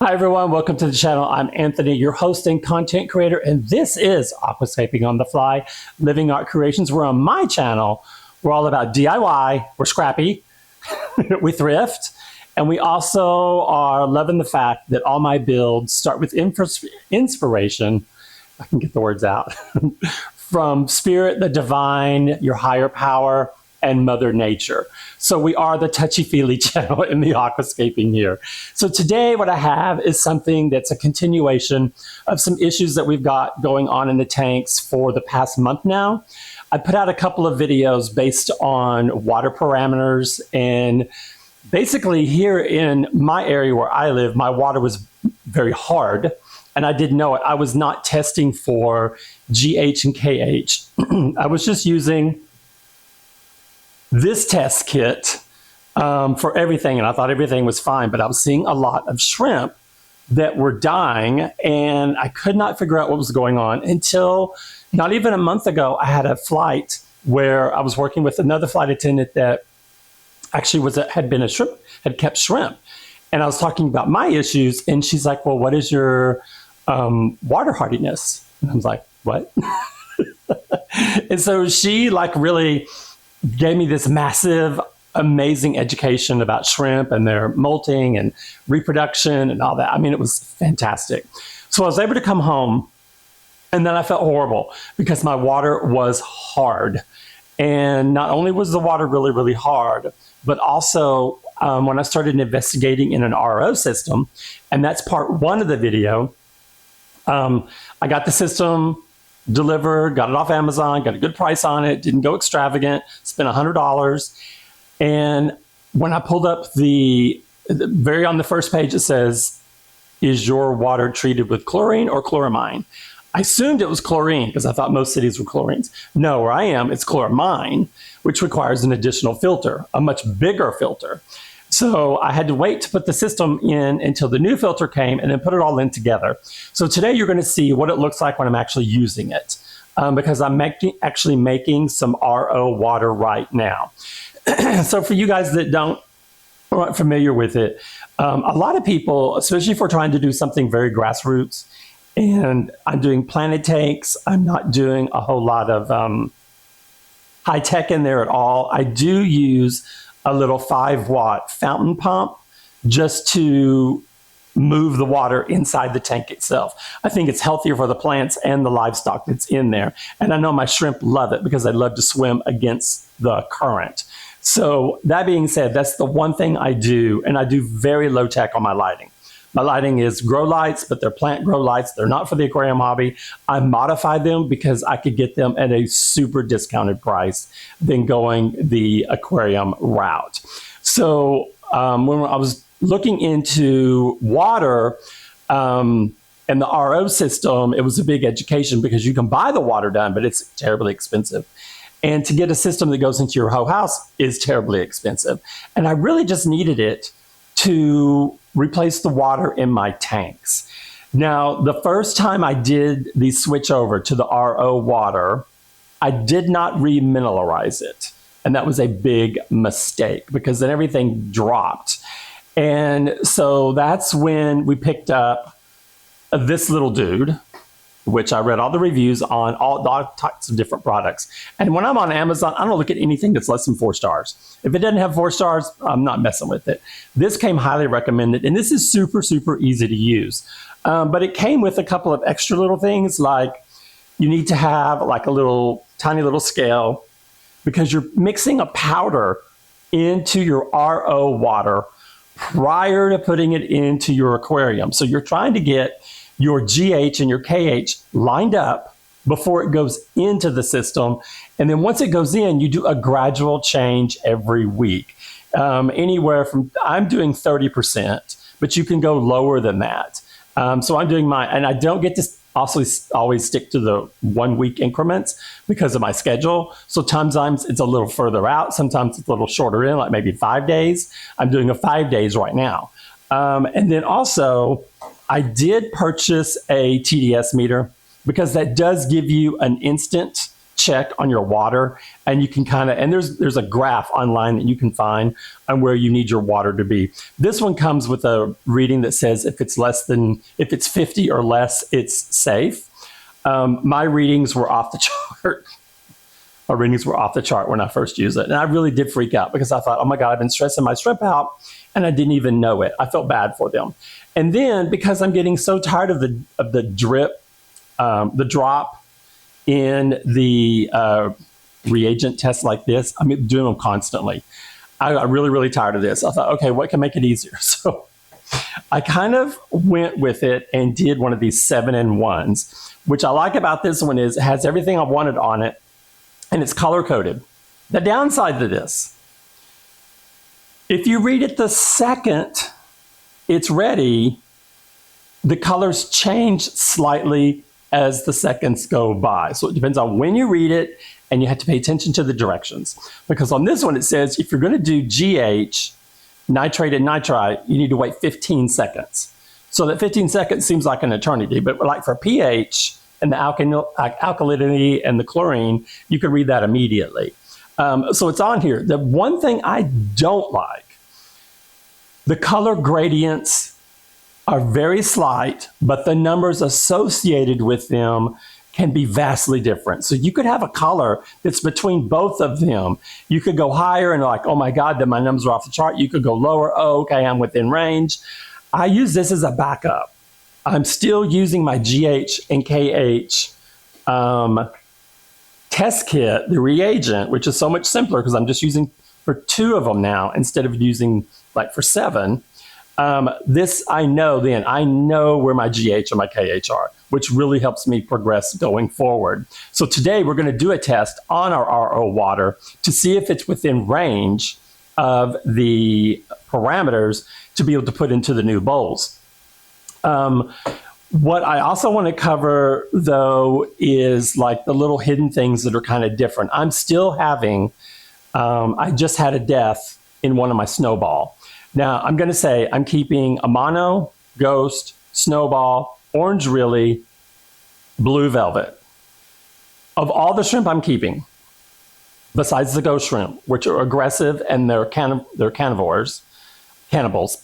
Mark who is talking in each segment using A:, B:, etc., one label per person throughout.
A: Hi everyone, welcome to the channel. I'm Anthony, your host and content creator, and this is Aquascaping on the Fly, Living Art Creations. We're on my channel. We're all about DIY, we're scrappy, we thrift, and we also are loving the fact that all my builds start with inspiration, if I can get the words out, from spirit, the divine, your higher power, and Mother Nature. So we are the touchy-feely channel in the aquascaping here. So today what I have is something that's a continuation of some issues that we've got going on in the tanks for the past month now. I put out a couple of videos based on water parameters, and basically here in my area where I live, my water was very hard, and I didn't know it. I was not testing for GH and KH. I was just using this test kit for everything, and I thought everything was fine, but I was seeing a lot of shrimp that were dying, and I could not figure out what was going on until not even a month ago. I had a flight where I was working with another flight attendant that actually had kept shrimp, and I was talking about my issues, and she's like, well, what is your water hardiness? And I was like, what? And so she really gave me this massive, amazing education about shrimp and their molting and reproduction and all that. I mean, it was fantastic. So I was able to come home, and then I felt horrible because my water was hard. And not only was the water really, really hard, but also when I started investigating in an RO system, and that's part one of the video, I got the system delivered, got it off Amazon, got a good price on it, didn't go extravagant, spent $100. And when I pulled up very on the first page, it says, is your water treated with chlorine or chloramine? I assumed it was chlorine because I thought most cities were chlorines. No, where I am, it's chloramine, which requires an additional filter, a much bigger filter. So I had to wait to put the system in until the new filter came and then put it all in together. So today you're going to see what it looks like when I'm actually using it, because I'm actually making some RO water right now. So for you guys that aren't familiar with it, a lot of people, especially if we're trying to do something very grassroots, and I'm doing planted tanks, I'm not doing a whole lot of high tech in there at all. I do use a little 5-watt fountain pump just to move the water inside the tank itself. I think it's healthier for the plants and the livestock that's in there. And I know my shrimp love it because they love to swim against the current. So that being said, that's the one thing I do, and I do very low tech on my lighting. My lighting is grow lights, but they're plant grow lights. They're not for the aquarium hobby. I modified them because I could get them at a super discounted price than going the aquarium route. So when I was looking into water and the RO system, it was a big education because you can buy the water done, but it's terribly expensive. And to get a system that goes into your whole house is terribly expensive. And I really just needed it to replace the water in my tanks. Now, the first time I did the switch over to the RO water, I did not remineralize it. And that was a big mistake because then everything dropped. And so that's when we picked up this little dude, which I read all the reviews on all types of different products. And when I'm on Amazon, I don't look at anything that's less than 4 stars. If it doesn't have 4 stars, I'm not messing with it. This came highly recommended, and this is super, super easy to use. But it came with a couple of extra little things, like you need to have like a tiny little scale because you're mixing a powder into your RO water prior to putting it into your aquarium. So you're trying to get your GH and your KH lined up before it goes into the system. And then once it goes in, you do a gradual change every week. Anywhere from, I'm doing 30%, but you can go lower than that. So I'm doing mine, and I don't get to also always stick to the 1 week increments because of my schedule. So sometimes it's a little further out. Sometimes it's a little shorter in, like maybe 5 days. I'm doing a 5 days right now. And then also, I did purchase a TDS meter because that does give you an instant check on your water, and you can kind of, and there's a graph online that you can find on where you need your water to be. This one comes with a reading that says if it's 50 or less, it's safe. My readings were off the chart. My readings were off the chart when I first used it. And I really did freak out because I thought, oh my God, I've been stressing my shrimp out and I didn't even know it. I felt bad for them. And then because I'm getting so tired of the drip, the drop in the reagent test like this, I'm doing them constantly. I got really, really tired of this. I thought, okay, what can make it easier? So I kind of went with it and did one of these 7-in-1s, which I like about this one is it has everything I wanted on it and it's color coded. The downside to this, if you read it the second it's ready, the colors change slightly as the seconds go by. So it depends on when you read it, and you have to pay attention to the directions. Because on this one, it says if you're going to do GH, nitrate and nitrite, you need to wait 15 seconds. So that 15 seconds seems like an eternity, but like for pH and the alkalinity and the chlorine, you can read that immediately. So it's on here. The one thing I don't like, the color gradients are very slight, but the numbers associated with them can be vastly different. So you could have a color that's between both of them. You could go higher and like, oh my God, then my numbers are off the chart. You could go lower. Oh, okay, I'm within range. I use this as a backup. I'm still using my GH and KH test kit, the reagent, which is so much simpler because I'm just using for 2 of them now instead of using like for 7. This I know where my GH and my KH are, which really helps me progress going forward. So today we're going to do a test on our RO water to see if it's within range of the parameters to be able to put into the new bowls. What I also want to cover though is like the little hidden things that are kind of different. I'm still having, I just had a death in one of my snowball. Now, I'm going to say I'm keeping a mono, ghost, snowball, orange really, blue velvet. Of all the shrimp I'm keeping, besides the ghost shrimp, which are aggressive and they're carnivores, cannibals.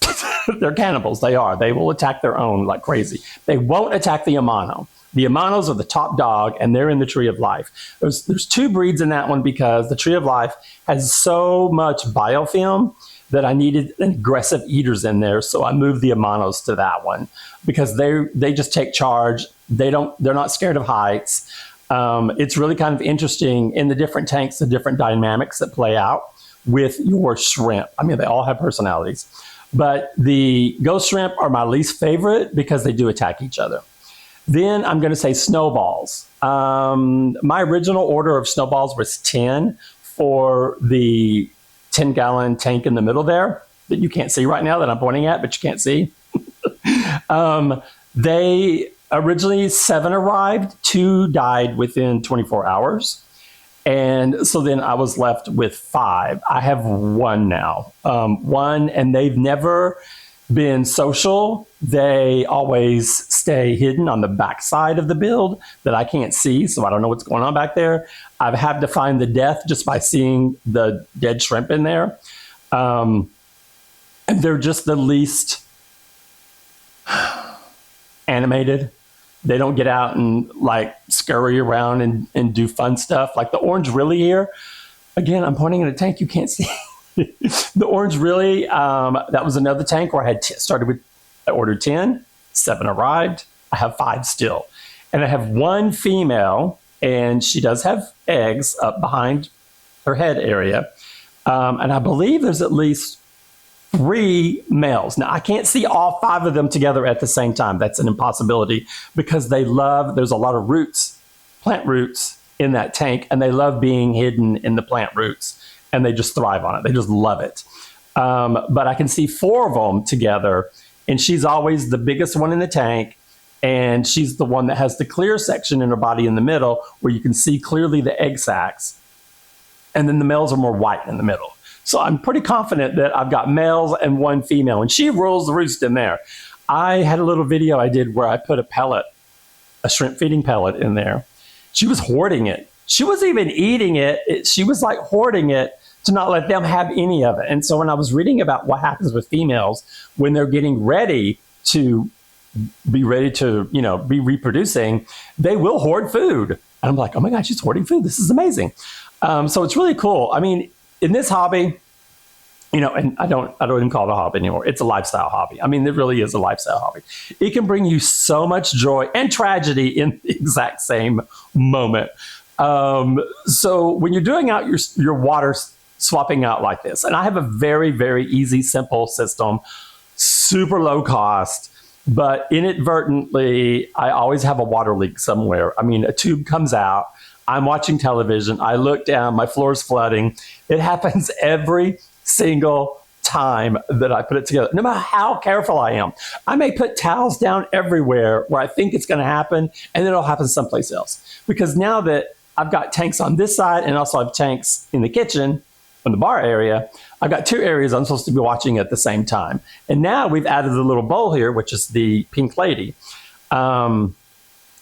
A: They're cannibals, they are. They will attack their own like crazy. They won't attack the Amano. The Amanos are the top dog, and they're in the Tree of Life. There's 2 breeds in that one because the Tree of Life has so much biofilm that I needed aggressive eaters in there, so I moved the Amanos to that one because they just take charge. They're not scared of heights. It's really kind of interesting in the different tanks, the different dynamics that play out with your shrimp. I mean, they all have personalities, but the ghost shrimp are my least favorite because they do attack each other. Then I'm going to say snowballs. My original order of snowballs was 10 for the 10-gallon tank in the middle there that you can't see right now that I'm pointing at, but you can't see. They originally 7 arrived, 2 died within 24 hours. And so then I was left with 5. I have 1 now. 1, and they've never been social. They always stay hidden on the back side of the build that I can't see, so I don't know what's going on back there. I've had to find the death just by seeing the dead shrimp in there. And they're just the least animated. They don't get out and like scurry around and do fun stuff. Like the orange really here, again, I'm pointing at a tank you can't see. The orange really, that was another tank where I had I ordered 10, 7 arrived. I have 5 still. And I have 1 female, and she does have eggs up behind her head area. And I believe there's at least 3 males. Now, I can't see all 5 of them together at the same time. That's an impossibility because there's a lot of roots, plant roots in that tank, and they love being hidden in the plant roots, and they just thrive on it. They just love it. But I can see 4 of them together, and she's always the biggest one in the tank, and she's the one that has the clear section in her body in the middle where you can see clearly the egg sacs, and then the males are more white in the middle. So I'm pretty confident that I've got males and 1 female, and she rules the roost in there. I had a little video I did where I put a shrimp feeding pellet in there. She was hoarding it. she wasn't even eating it. She was like hoarding it to not let them have any of it. And so when I was reading about what happens with females when they're getting ready to be reproducing, they will hoard food. And I'm like, oh my God, she's hoarding food. This is amazing. So it's really cool. I mean, in this hobby, and I don't even call it a hobby anymore. It's a lifestyle hobby. I mean, it really is a lifestyle hobby. It can bring you so much joy and tragedy in the exact same moment. So when you're doing out your water swapping out like this, and I have a very, very easy, simple system, super low cost, but inadvertently, I always have a water leak somewhere. I mean, a tube comes out, I'm watching television, I look down, my floor's flooding. It happens every single time that I put it together, no matter how careful I am. I may put towels down everywhere where I think it's going to happen, and then it'll happen someplace else. Because now that I've got tanks on this side and also I have tanks in the kitchen, in the bar area, I've got two areas I'm supposed to be watching at the same time. And now we've added a little bowl here, which is the Pink Lady. And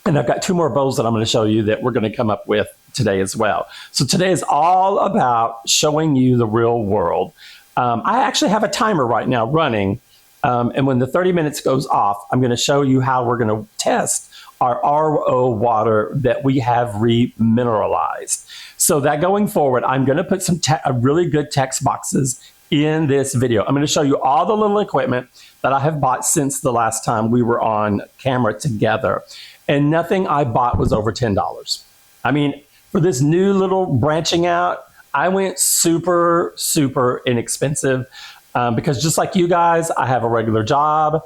A: I've got two more bowls that I'm going to show you that we're going to come up with today as well. So today is all about showing you the real world. I actually have a timer right now running. And when the 30 minutes goes off, I'm going to show you how we're going to test our RO water that we have remineralized. So that going forward, I'm going to put some really good text boxes in this video. I'm going to show you all the little equipment that I have bought since the last time we were on camera together. And nothing I bought was over $10. I mean, for this new little branching out, I went super, super inexpensive because just like you guys, I have a regular job.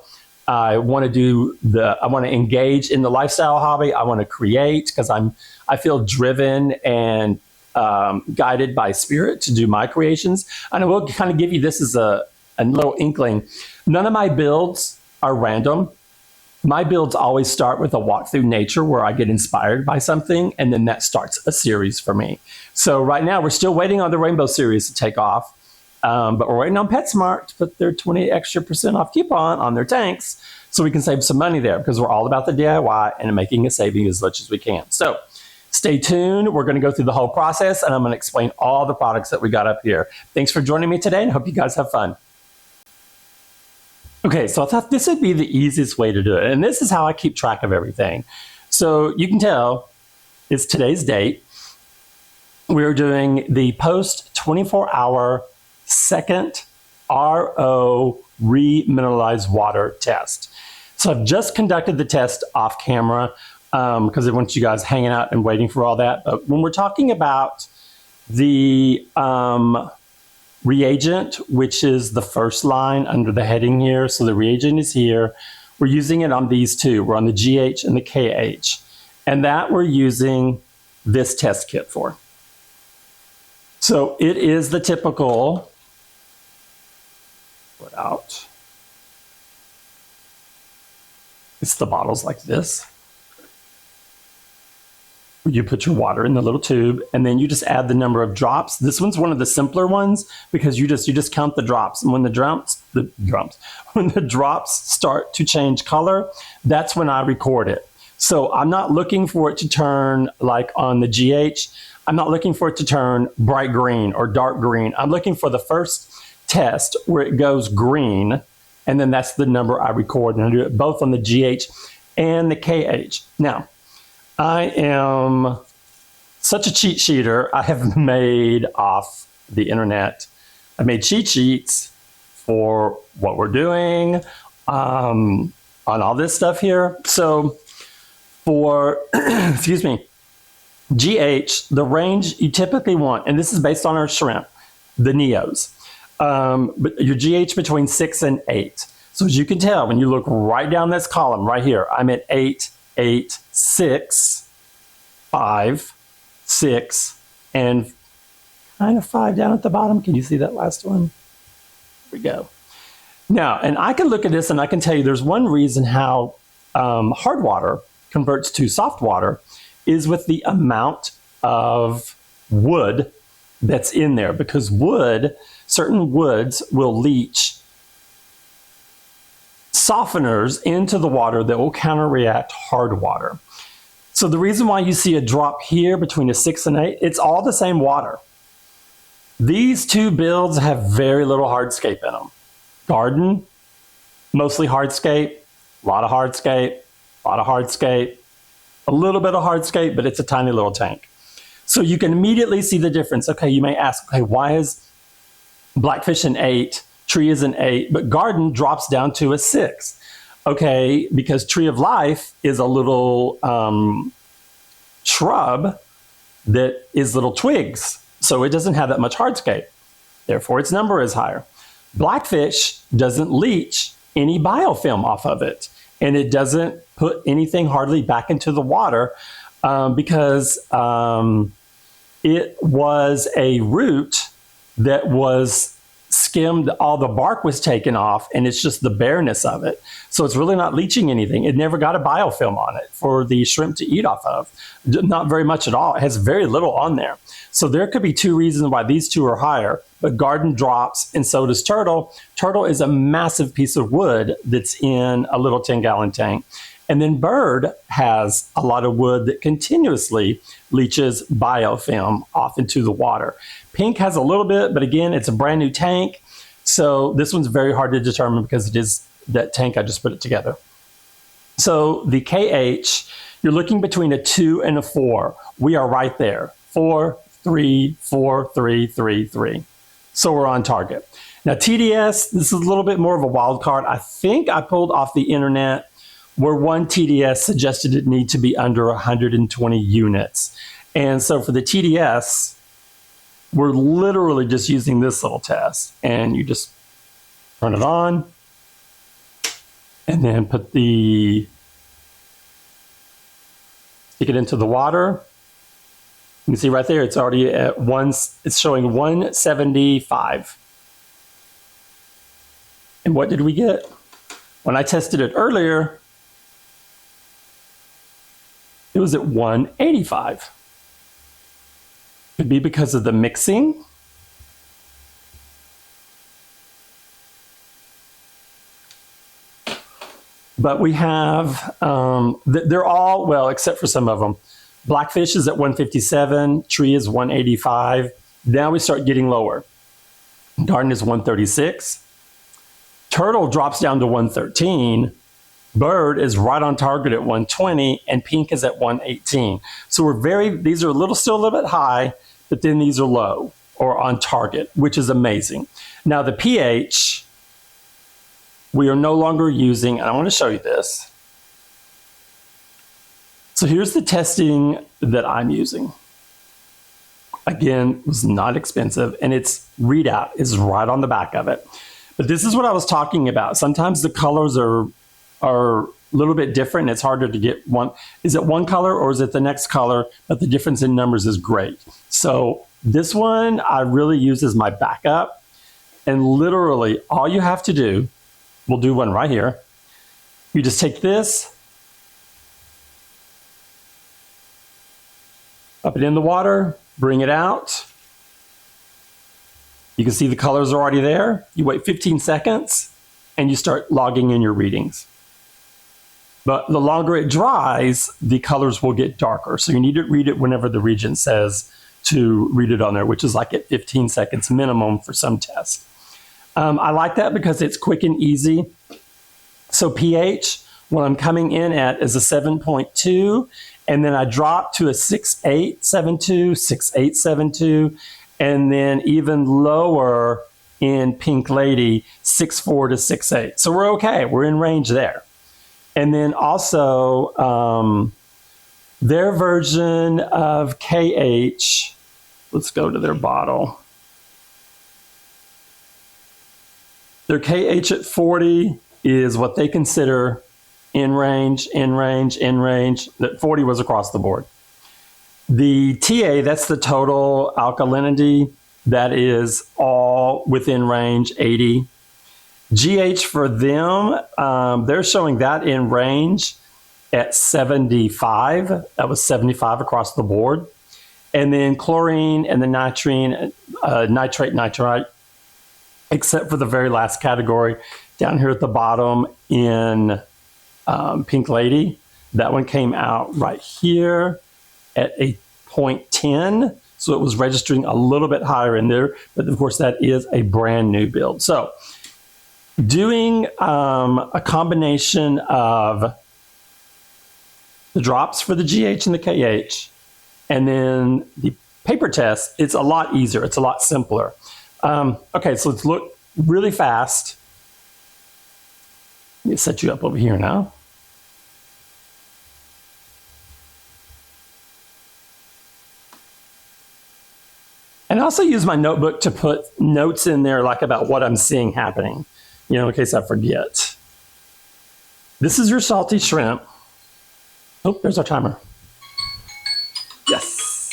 A: I want to engage in the lifestyle hobby. I want to create because I feel driven and guided by spirit to do my creations. And I will kind of give you this as a little inkling. None of my builds are random. My builds always start with a walk through nature where I get inspired by something, and then that starts a series for me. So right now we're still waiting on the Rainbow series to take off, but we're waiting on PetSmart to put their 20% extra off coupon on their tanks so we can save some money there because we're all about the DIY and making a saving as much as we can. So stay tuned. We're going to go through the whole process, and I'm going to explain all the products that we got up here. Thanks for joining me today, and I hope you guys have fun. Okay, so I thought this would be the easiest way to do it. And this is how I keep track of everything. So you can tell it's today's date. We're doing the post 24-hour second RO Remineralized water test. So I've just conducted the test off camera because I want you guys hanging out and waiting for all that. But when we're talking about the reagent, which is the first line under the heading here. So the reagent is here. We're using it on these two. We're on the GH and the KH. And that we're using this test kit for. So it is the typical, put out. It's the bottles like this. You put your water in the little tube, and then you just add the number of drops. This one's one of the simpler ones because you just count the drops. And when the drops start to change color, that's when I record it. So I'm not looking for it to turn like on the GH. I'm not looking for it to turn bright green or dark green. I'm looking for the first test where it goes green, and then that's the number I record. And I do it both on the GH and the KH. Now, I am such a cheat sheeter. I have made off the internet. I made cheat sheets for what we're doing on all this stuff here. So for, excuse me, GH, the range you typically want, and this is based on our shrimp, the Neos, but your GH between 6 and 8. So as you can tell, when you look right down this column right here, I'm at 8, 8, 6, 5, 6, and kind of 5 down at the bottom. Can you see that last one? Here we go. Now, and I can look at this and I can tell you there's one reason how hard water converts to soft water is with the amount of wood that's in there, because certain woods will leach softeners into the water that will counter-react hard water. So the reason why you see a drop here between a 6 and 8, it's all the same water. These two builds have very little hardscape in them. Garden, mostly hardscape, a lot of hardscape, a lot of hardscape, a little bit of hardscape, but it's a tiny little tank. So you can immediately see the difference. Okay, you may ask, okay, why is Blackfish an 8, Tree is an 8, but Garden drops down to a 6? Okay, because Tree of Life is a little shrub that is little twigs, so it doesn't have that much hardscape. Therefore, its number is higher. Blackfish doesn't leach any biofilm off of it, and it doesn't put anything hardly back into the water because it was a root that was skimmed, all the bark was taken off, and it's just the bareness of it. So it's really not leaching anything. It never got a biofilm on it for the shrimp to eat off of. Not very much at all. It has very little on there. So there could be two reasons why these two are higher, but Garden drops and so does Turtle. Turtle is a massive piece of wood that's in a little 10-gallon tank. And then Bird has a lot of wood that continuously leaches biofilm off into the water. Pink has a little bit, but again, it's a brand new tank. So this one's very hard to determine because it is that tank I just put it together. So the KH, you're looking between a 2 and a 4. We are right there. 4, 3, 4, 3, 3, 3. So we're on target. Now TDS, this is a little bit more of a wild card. I think I pulled off the internet where one TDS suggested it need to be under 120 units. And so for the TDS, we're literally just using this little test. And you just turn it on and then stick it into the water. You can see right there, it's already at it's showing 175. And what did we get? When I tested it earlier, it was at 185. Could be because of the mixing. But we have, they're all, well, except for some of them. Blackfish is at 157, Tree is 185. Now we start getting lower. Garden is 136. Turtle drops down to 113. Bird is right on target at 120, and Pink is at 118. So these are still a little bit high, but then these are low or on target, which is amazing. Now the pH, we are no longer using, and I want to show you this. So here's the testing that I'm using. Again, it was not expensive, and its readout is right on the back of it. But this is what I was talking about. Sometimes the colors are a little bit different, and it's harder to get one. Is it one color or is it the next color? But the difference in numbers is great. So this one I really use as my backup. And literally all you have to do, we'll do one right here. You just take this, up it in the water, bring it out. You can see the colors are already there. You wait 15 seconds and you start logging in your readings. But the longer it dries, the colors will get darker. So you need to read it whenever the Reagent says to read it on there, which is like at 15 seconds minimum for some tests. I like that because it's quick and easy. So pH, what I'm coming in at is a 7.2, and then I drop to a 6.872, 6.872, and then even lower in Pink Lady, 6.4 to 6.8. So we're okay, we're in range there. And then also their version of KH, let's go to their bottle. Their KH at 40 is what they consider in range, in range, in range. That 40 was across the board. The TA, that's the total alkalinity, that is all within range, 80. GH for them, they're showing that in range at 75. That was 75 across the board. And then chlorine and the nitrate, nitrite, except for the very last category down here at the bottom in Pink Lady, That one came out right here at a 0.10. So it was registering a little bit higher in there, but of course that is a brand new build. So doing a combination of the drops for the GH and the KH, and then the paper test, it's a lot easier. It's a lot simpler. Okay, so let's look really fast. Let me set you up over here now. And I also use my notebook to put notes in there like about what I'm seeing happening, you know, in case I forget. This is your salty shrimp. Oh, there's our timer. Yes.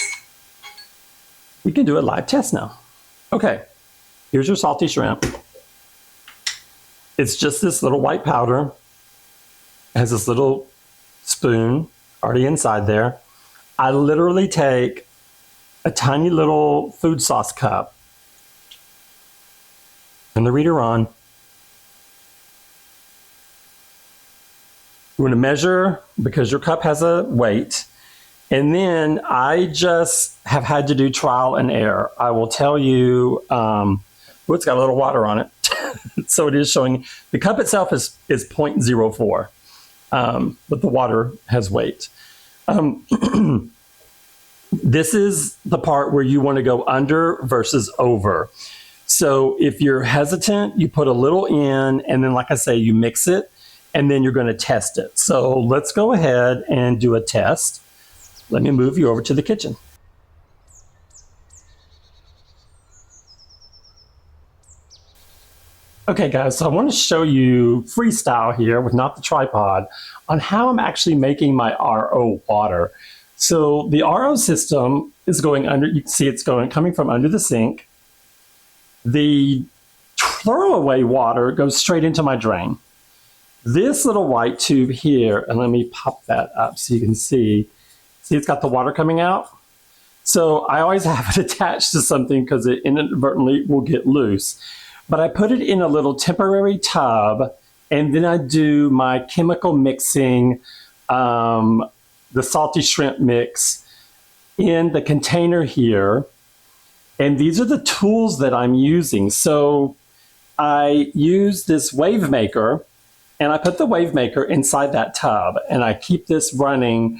A: We can do a live test now. Okay, here's your salty shrimp. It's just this little white powder. It has this little spoon already inside there. I literally take a tiny little food sauce cup, turn the reader on. You want to measure because your cup has a weight. And then I just have had to do trial and error. I will tell you, it's got a little water on it. So it is showing, the cup itself is 0.04, but the water has weight. This is the part where you want to go under versus over. So if you're hesitant, you put a little in, and then like I say, you mix it, and then you're going to test it. So let's go ahead and do a test. Let me move you over to the kitchen. Okay guys, so I want to show you freestyle here with not the tripod on how I'm actually making my RO water. So the RO system is going under, you can see it's coming from under the sink. The throwaway water goes straight into my drain. This little white tube here, and let me pop that up so you can see it's got the water coming out. So I always have it attached to something because it inadvertently will get loose. But I put it in a little temporary tub, and then I do my chemical mixing, the salty shrimp mix in the container here. And these are the tools that I'm using. So I use this wave maker, and I put the wave maker inside that tub, and I keep this running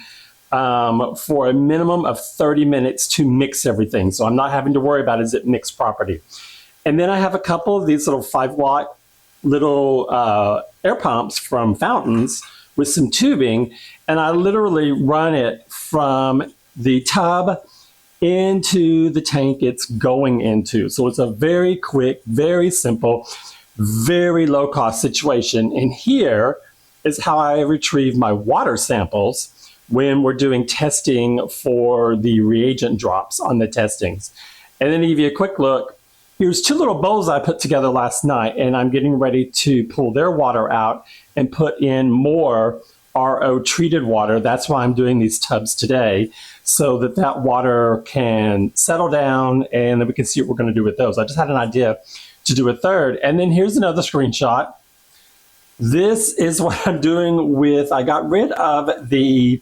A: for a minimum of 30 minutes to mix everything. So I'm not having to worry about is it mixed properly. And then I have a couple of these little 5-watt little air pumps from Fountains with some tubing, and I literally run it from the tub into the tank it's going into. So it's a very quick, very simple, very low cost situation. And here is how I retrieve my water samples when we're doing testing for the reagent drops on the testings. And then to give you a quick look, here's 2 little bowls I put together last night, and I'm getting ready to pull their water out and put in more RO treated water. That's why I'm doing these tubs today, so that that water can settle down and then we can see what we're going to do with those. I just had an idea to do a third. And then here's another screenshot. This is what I'm doing with, I got rid of the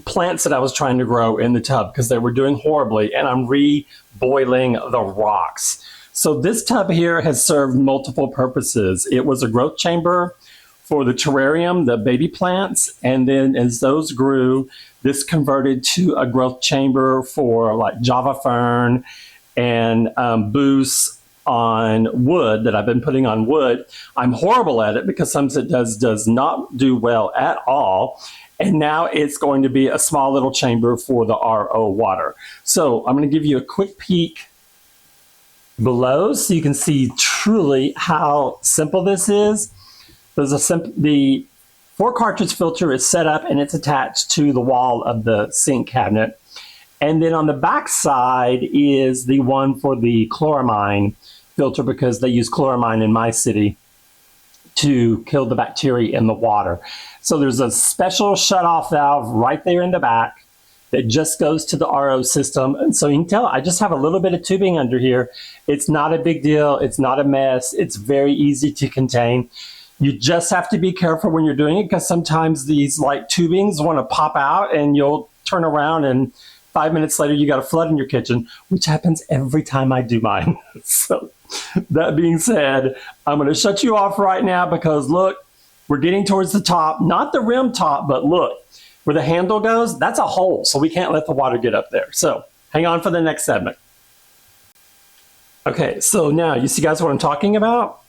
A: plants that I was trying to grow in the tub because they were doing horribly, and I'm re-boiling the rocks. So this tub here has served multiple purposes. It was a growth chamber for the terrarium, the baby plants, and then as those grew, this converted to a growth chamber for like Java fern and booze on wood that I've been putting on wood. I'm horrible at it because sometimes it does not do well at all. And now it's going to be a small little chamber for the RO water. So I'm going to give you a quick peek below so you can see truly how simple this is. The 4-cartridge filter is set up and it's attached to the wall of the sink cabinet. And then on the back side is the one for the chloramine filter because they use chloramine in my city to kill the bacteria in the water. So there's a special shutoff valve right there in the back that just goes to the RO system. And so you can tell I just have a little bit of tubing under here. It's not a big deal. It's not a mess. It's very easy to contain. You just have to be careful when you're doing it because sometimes these like tubings want to pop out and you'll turn around and 5 minutes later you got a flood in your kitchen, which happens every time I do mine. So that being said, I'm going to shut you off right now because look, we're getting towards the top, not the rim top, but look, where the handle goes, that's a hole, so we can't let the water get up there. So hang on for the next segment. Okay, so now you see guys what I'm talking about?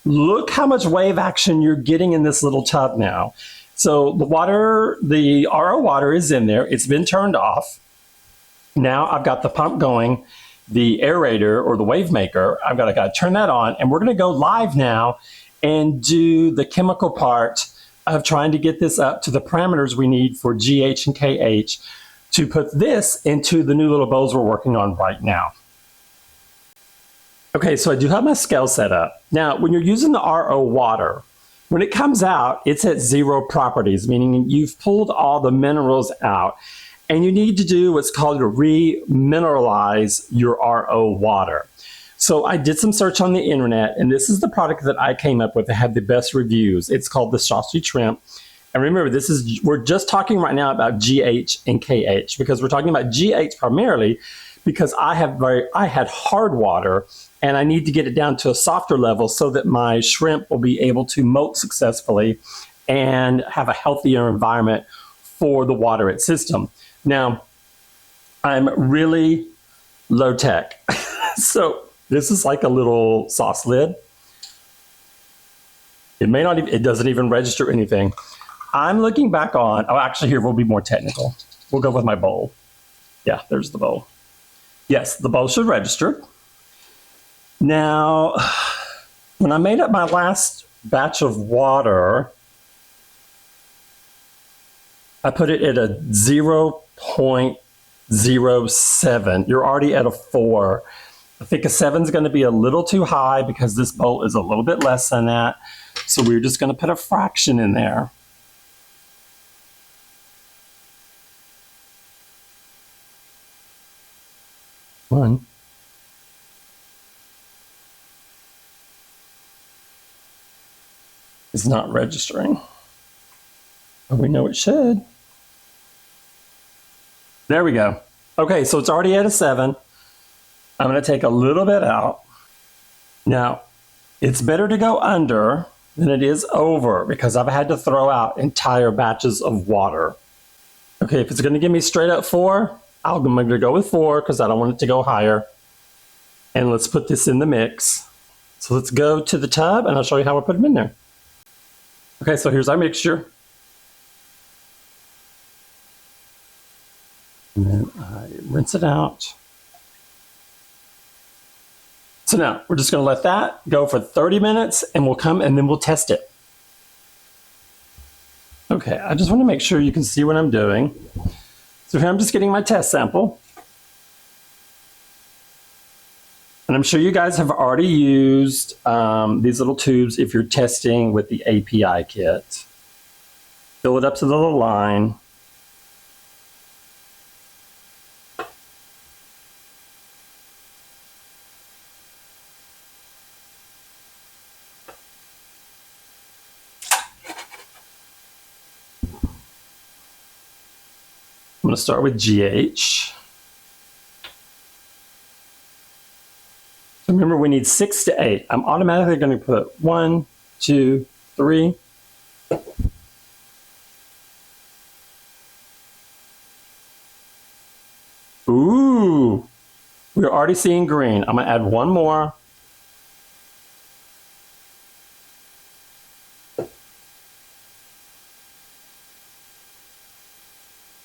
A: Look how much wave action you're getting in this little tub now. So the water, the RO water is in there. It's been turned off. Now I've got the pump going, the aerator or the wave maker. I've got to turn that on, and we're going to go live now and do the chemical part of trying to get this up to the parameters we need for GH and KH to put this into the new little bowls we're working on right now. Okay, so I do have my scale set up. Now, when you're using the RO water, when it comes out, it's at 0 properties, meaning you've pulled all the minerals out, and you need to do what's called to remineralize your RO water. So I did some search on the internet, and this is the product that I came up with that had the best reviews. It's called the Sausage Shrimp. And remember, we're just talking right now about GH and KH because we're talking about GH primarily because I had hard water and I need to get it down to a softer level so that my shrimp will be able to molt successfully and have a healthier environment for the water at system. Now, I'm really low tech. So this is like a little sauce lid. It doesn't even register anything. I'm looking back on, oh, actually here, we'll be more technical. We'll go with my bowl. Yeah, there's the bowl. Yes, the bowl should register. Now, when I made up my last batch of water, I put it at a 0.07. You're already at a 4. I think a 7 is going to be a little too high because this bowl is a little bit less than that. So we're just going to put a fraction in there. One. It's not registering. But we know it should. There we go. Okay, so it's already at a 7. I'm going to take a little bit out. Now, it's better to go under than it is over because I've had to throw out entire batches of water. Okay, if it's going to give me straight up 4, I'm going to go with 4 because I don't want it to go higher. And let's put this in the mix. So let's go to the tub and I'll show you how I put them in there. Okay, so here's our mixture. And then I rinse it out. So now we're just going to let that go for 30 minutes and we'll come and then we'll test it. Okay, I just want to make sure you can see what I'm doing. So here I'm just getting my test sample. And I'm sure you guys have already used these little tubes if you're testing with the API kit. Fill it up to the little line. I'm going to start with GH. Remember, we need 6 to 8. I'm automatically going to put 1, 2, 3. Ooh, we're already seeing green. I'm going to add 1 more.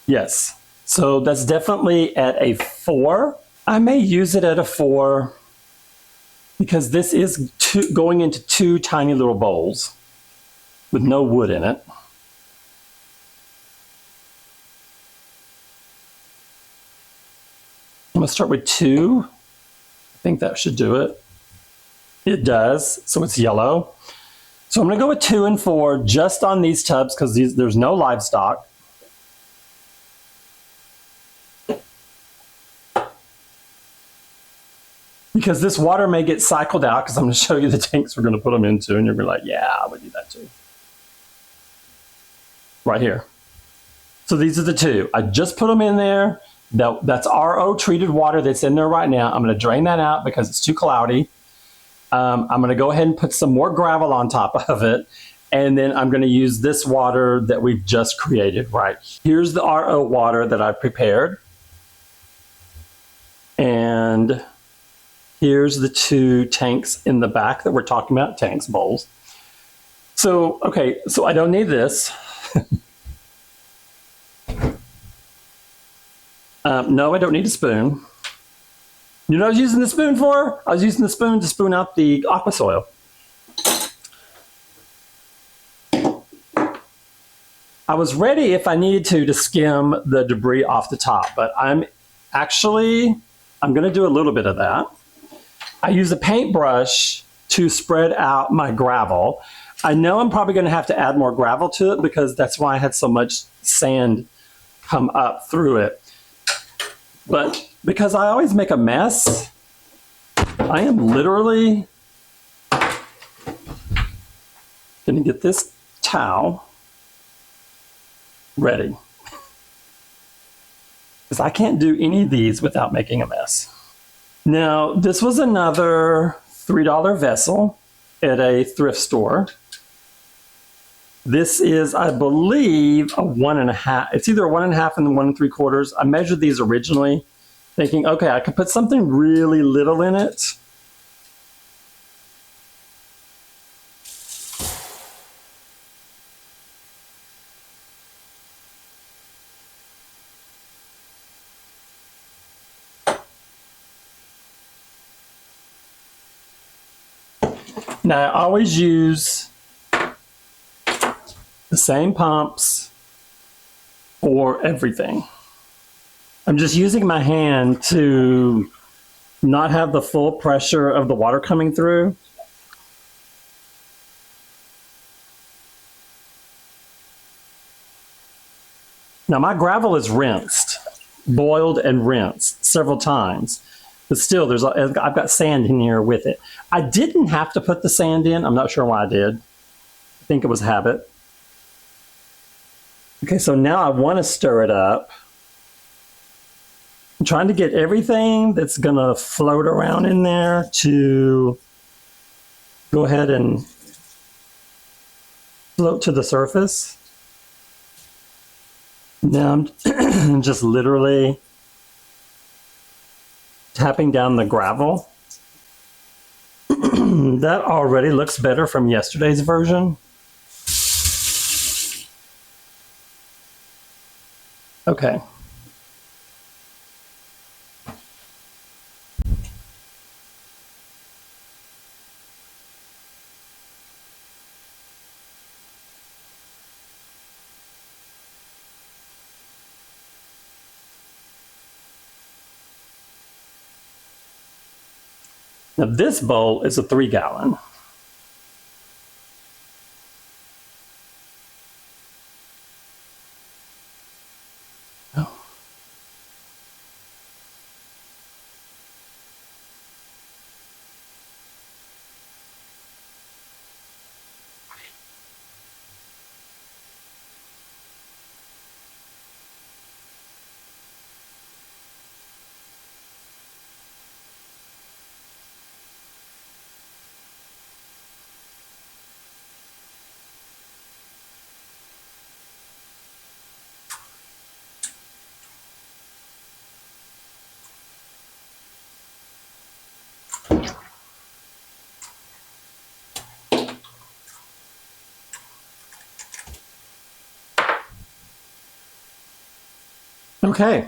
A: Yes, so that's definitely at a 4. I may use it at a 4 because this is going into 2 tiny little bowls with no wood in it. I'm going to start with 2. I think that should do it. It does, so it's yellow. So I'm going to go with 2 and 4 just on these tubs because there's no livestock. because this water may get cycled out, because I'm going to show you the tanks we're going to put them into, and you're going to be like, yeah, I would do that too. Right here. So these are the two. I just put them in there. That's RO treated water that's in there right now. I'm going to drain that out because it's too cloudy. I'm going to go ahead and put some more gravel on top of it. And then I'm going to use this water that we've just created, right? Here's the RO water that I prepared. And here's the two tanks in the back that we're talking about, tanks, bowls. So, okay, so I don't need this. No, I don't need a spoon. You know what I was using the spoon for? I was using the spoon to spoon out the aqua soil. I was ready if I needed to skim the debris off the top, but I'm going to do a little bit of that. I use a paintbrush to spread out my gravel. I know I'm probably going to have to add more gravel to it because that's why I had so much sand come up through it. But because I always make a mess, I am literally going to get this towel ready. Because I can't do any of these without making a mess. Now, this was another $3 vessel at a thrift store. This is, I believe, a 1.5. It's either a 1.5 and 1 3/4. I measured these originally, thinking, okay, I could put something really little in it. Now, I always use the same pumps for everything. I'm just using my hand to not have the full pressure of the water coming through. Now my gravel is rinsed, boiled and rinsed several times, but still I've got sand in here with it. I didn't have to put the sand in. I'm not sure why I did. I think it was habit. Okay, so now I want to stir it up. I'm trying to get everything that's going to float around in there to go ahead and float to the surface. Now I'm just literally tapping down the gravel. That already looks better from yesterday's version. Okay. Now this bowl is a 3-gallon. Okay,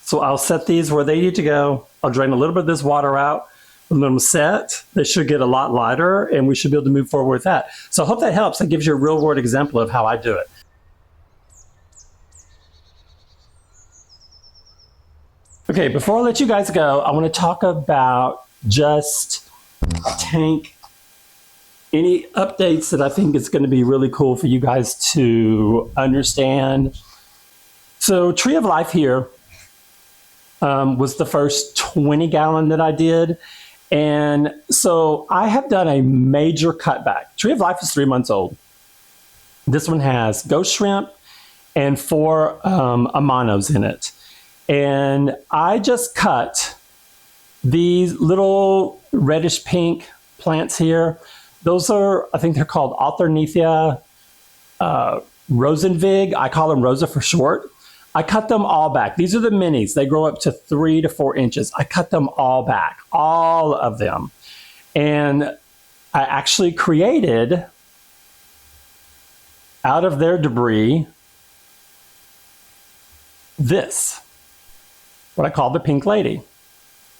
A: so I'll set these where they need to go. I'll drain a little bit of this water out. When them set, they should get a lot lighter, and we should be able to move forward with that. So I hope that helps. That gives you a real-world example of how I do it. Okay, before I let you guys go, I want to talk about just tank, any updates that I think is going to be really cool for you guys to understand. So Tree of Life here was the first 20-gallon that I did. And so I have done a major cutback. Tree of Life is 3 months old. This one has ghost shrimp and 4 amanos in it. And I just cut these little reddish pink plants here. Those are, I think they're called Alternithia Rosenvig. I call them Rosa for short. I cut them all back. These are the minis. They grow up to 3 to 4 inches. I cut them all back, all of them. And I actually created, out of their debris, this, what I call the pink lady.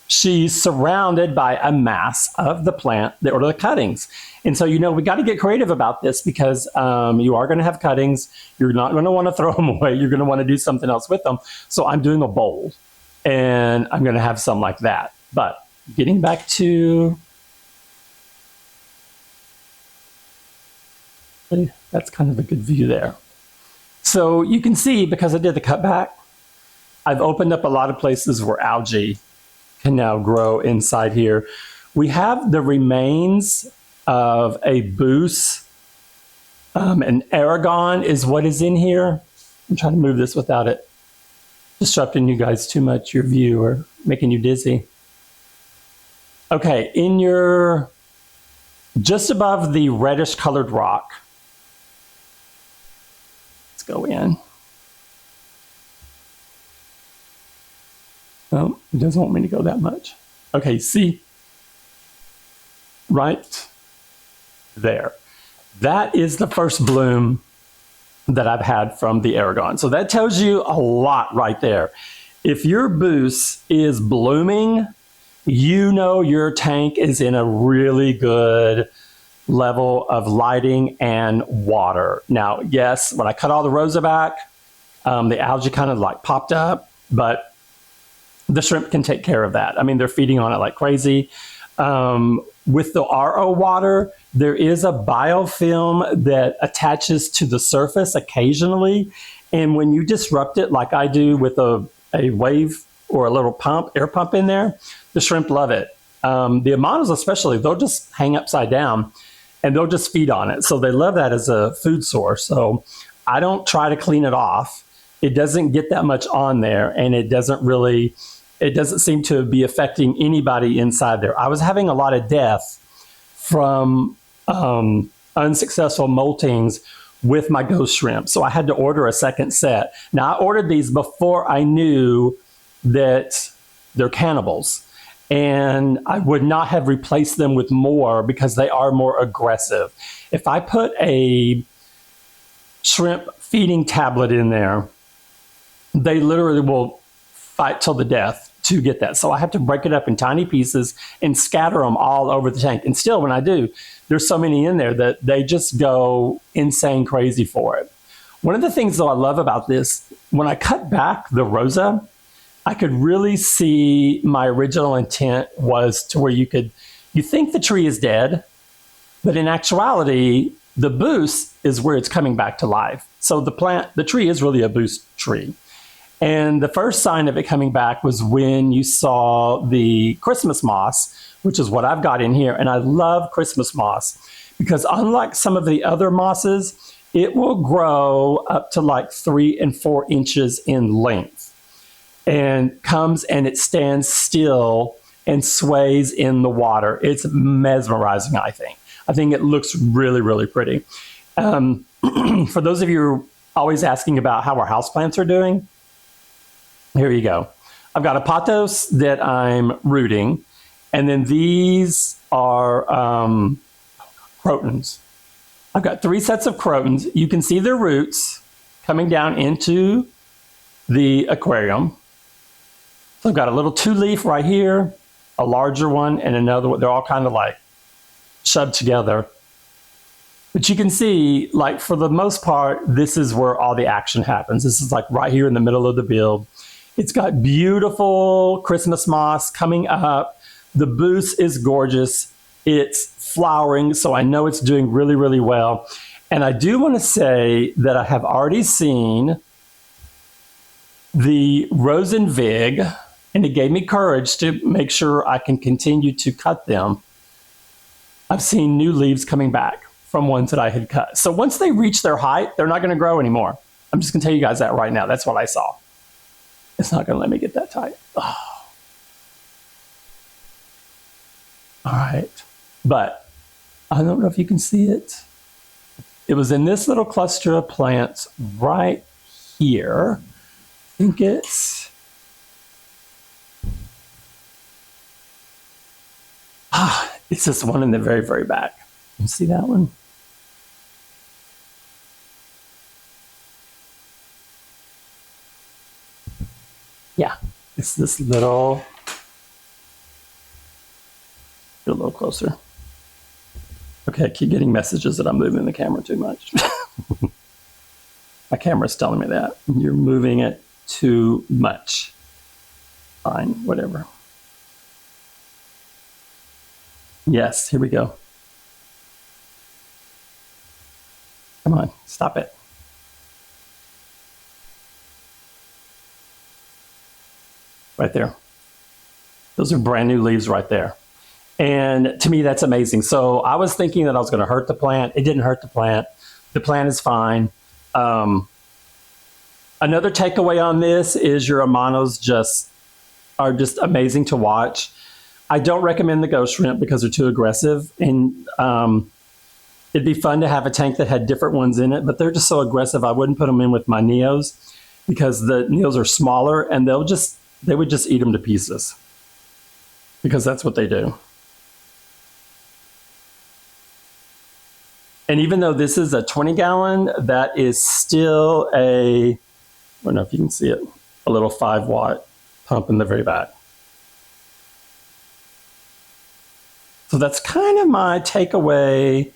A: She's surrounded by a mass of the plant, or the cuttings. And so, we got to get creative about this because you are going to have cuttings. You're not going to want to throw them away. You're going to want to do something else with them. So I'm doing a bowl, and I'm going to have some like that. But getting back to, that's kind of a good view there. So you can see, because I did the cutback, I've opened up a lot of places where algae can now grow inside here. We have the remains of a boost. An aragon is what is in here. I'm trying to move this without it disrupting you guys too much, your view, or making you dizzy. Okay, in your, just above the reddish colored rock, let's go in. Oh, it doesn't want me to go that much. Okay, see? Right there. That is the first bloom that I've had from the aragon. So that tells you a lot right there. If your boost is blooming, your tank is in a really good level of lighting and water. Now, yes, when I cut all the rosa back, the algae kind of like popped up, but the shrimp can take care of that. I mean, they're feeding on it like crazy. With the RO water, there is a biofilm that attaches to the surface occasionally. And when you disrupt it, like I do with a wave or a little pump, air pump in there, the shrimp love it. The amanos especially, they'll just hang upside down and they'll just feed on it. So they love that as a food source. So I don't try to clean it off. It doesn't get that much on there, and it doesn't seem to be affecting anybody inside there. I was having a lot of death from unsuccessful moltings with my ghost shrimp. So I had to order a second set. Now, I ordered these before I knew that they're cannibals. And I would not have replaced them with more because they are more aggressive. If I put a shrimp feeding tablet in there, they literally will fight till the death to get that. So I have to break it up in tiny pieces and scatter them all over the tank. And still, when I do, there's so many in there that they just go insane crazy for it. One of the things, though, I love about this, when I cut back the rosa, I could really see my original intent was to where you think the tree is dead, but in actuality, the boost is where it's coming back to life. So the tree is really a boost tree. And the first sign of it coming back was when you saw the Christmas moss, which is what I've got in here. And I love Christmas moss because unlike some of the other mosses, it will grow up to like 3 and 4 inches in length and comes and it stands still and sways in the water. It's mesmerizing, I think. I think it looks really, really pretty. For those of you who are always asking about how our houseplants are doing, here you go. I've got a pothos that I'm rooting, and then these are crotons. I've got 3 sets of crotons. You can see their roots coming down into the aquarium. So I've got a little 2-leaf right here, a larger one, and another one. They're all kind of like shoved together. But you can see, like, for the most part, this is where all the action happens. This is like right here in the middle of the build. It's got beautiful Christmas moss coming up. The boost is gorgeous. It's flowering, so I know it's doing really, really well. And I do want to say that I have already seen the Rosenvig And it gave me courage to make sure I can continue to cut them. I've seen new leaves coming back from ones that I had cut. So once they reach their height, they're not going to grow anymore. I'm just going to tell you guys that right now. That's what I saw. It's not going to let me get that tight. Oh. All right. But I don't know if you can see it. It was in this little cluster of plants right here. I think it's... it's this one in the very, very back. You see that one? Yeah, it's this little... Get a little closer. Okay, I keep getting messages that I'm moving the camera too much. My camera's telling me that. You're moving it too much. Fine, whatever. Yes, here we go. Come on, stop it. Right there. Those are brand new leaves right there. And to me, that's amazing. So I was thinking that I was going to hurt the plant. It didn't hurt the plant. The plant is fine. Another takeaway on this is your Amanos are just amazing to watch. I don't recommend the ghost shrimp because they're too aggressive. And it'd be fun to have a tank that had different ones in it, but they're just so aggressive. I wouldn't put them in with my Neos because the Neos are smaller and they would just eat them to pieces because that's what they do. And even though this is a 20-gallon, that is still I don't know if you can see it, a little 5-watt pump in the very back. So that's kind of my takeaway